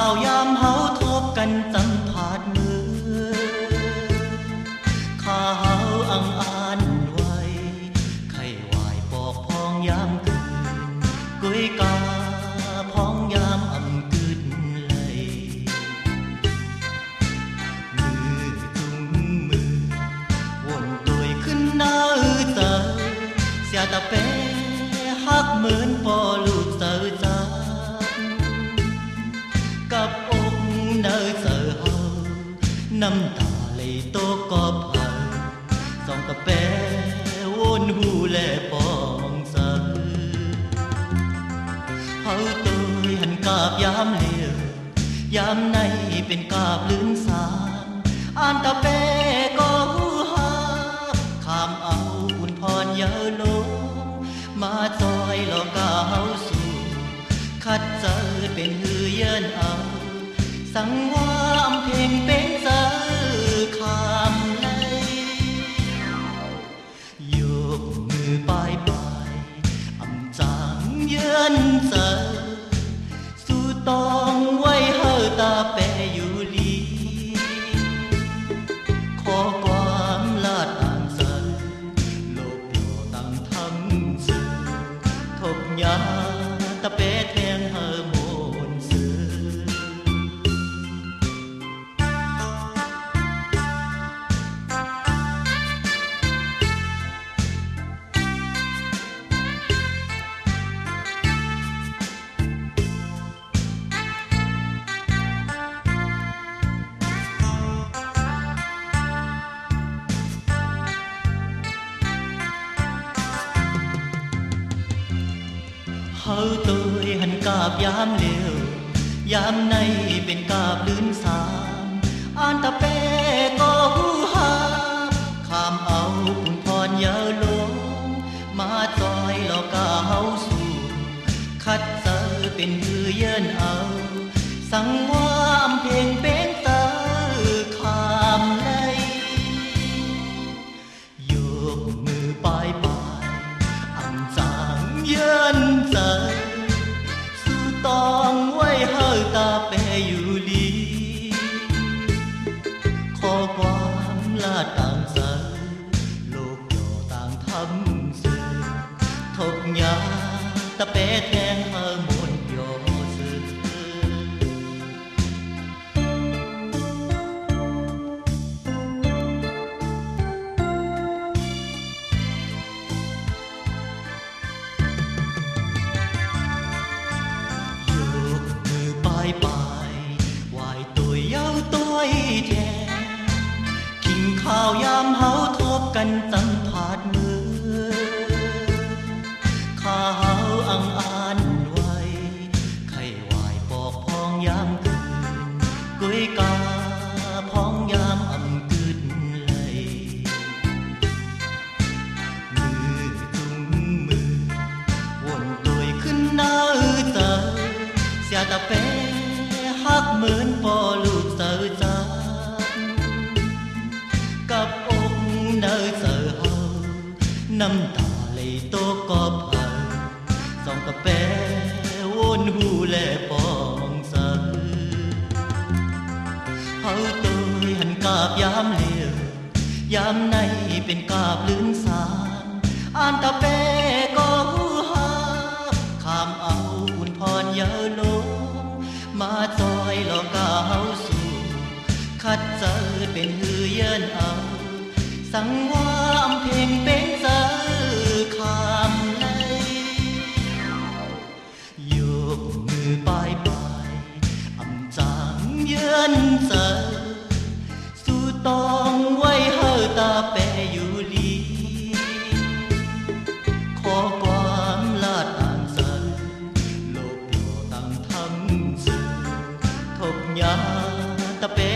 าวยามเฮาทบกันสัมผัสมือข้าเฮาอังอ่านไว้ไข้วายปอกพองยามคืนกุยกาพองยามอำกึดเลยมือจุงมือวนตัวขึ้นหน้าเจอเสียตะเป้ฮักเหมือนปอลูกเจอจ้ากับอกเนอเจอเฮาน้ำตาไหลโตกอบเฮาส่องตะเป้วนหูแลปองเจอเฮาตัวหันกาบยามเลี้ยวยามในเป็นกาบลื่นสางอ่านตะเป้ก็หูหาข้ามเอาอุ่นพรเยอะลงมาจอยหลอกกาเฮาสู่คัดเจอเป็นหือเยินเอาสังวามเพลงเป็นเจอคำเลยยกมือปลายปลายอำจางเยินเจอสู่ตองไว้เฮาตาแปอยู่ลีขอความลาดอ่างเจอโลกโปรตั้งทำสื่อทบยาตะเปแทงเฮาโมนสื่อเฮาตัวหันกาบยามเลี้ยวยามในเป็นกาบลื่นสามอ่านตะเป้ก็หูหาข้ามเอาอุ่นพรเยอะลงมาจอยหลอกกาเฮาสู่คัดเจอเป็นหือเยินเอาสังวามเพลงเป็นเตอข้ามเลยยกมือปลายปลายอังจางเยินเจอสู่ตองไว้เฮาตาแปอยู่ลีขอความลาดต่างเจอโลกโยต่างทำสื่อทบยาตะเปแทงเฮามนโยสื่อปลายปลายวายตัวเย้าตัวแทนกินข้าวยามเฮาทบกันสัมผัสมือข้าเฮาอังอ่านไว้ไข้วายปอกพองยามคืนกุยกาพองยามอำกึดเลยมือจุงมือวนตัวขึ้นหน้าเจอเสียตะเป้ฮักเหมือนปอลูกเจอจ้ากับอกเนอเจอเฮาน้ำตาไหลโตกอบเฮาส่องตะเป้วนหูแลปองเจอเฮาตัวหันกาบยามเลี้ยวยามในเป็นกาบลื่นสางอ่านตะเป้ก็หูหาข้ามเอาอุ่นพรเยอะลงมาจอยหลอกกาเฮาสู่คัดเจอเป็นหือเยินเอาสังวามเพลงเป็นเจอคำเลยยกมือปลายปลายอำจางเยินเจอสู่ตองไว้เฮาตาแปอยู่ลีขอความลาดอ่างเจอโลกโปรตั้งทำสื่อทบยาตะเป้